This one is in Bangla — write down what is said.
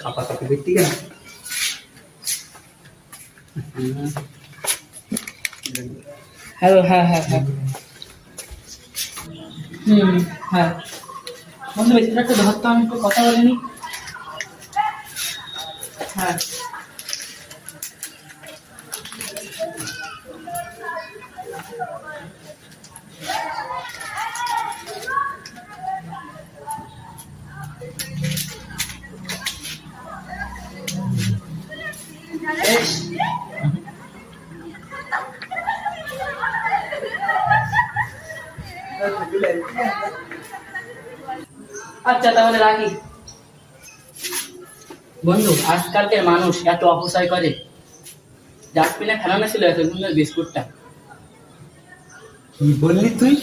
খাপা খাপি দেখতে কেন? হ্যালো, হ্যাঁ হ্যাঁ হ্যাঁ, হ্যাঁ বন্ধু, বেশি একটা ধরতো, আমি একটু কথা বলিনি। হ্যাঁ বেশ। আচ্ছা তাহলে রাখি। বন্ধু, আজকালকের মানুষ এত অপচয় করে। ডাস্টবিনে ফেলানো ছিল এত সুন্দর বিস্কুটটা। কি বললি তুই?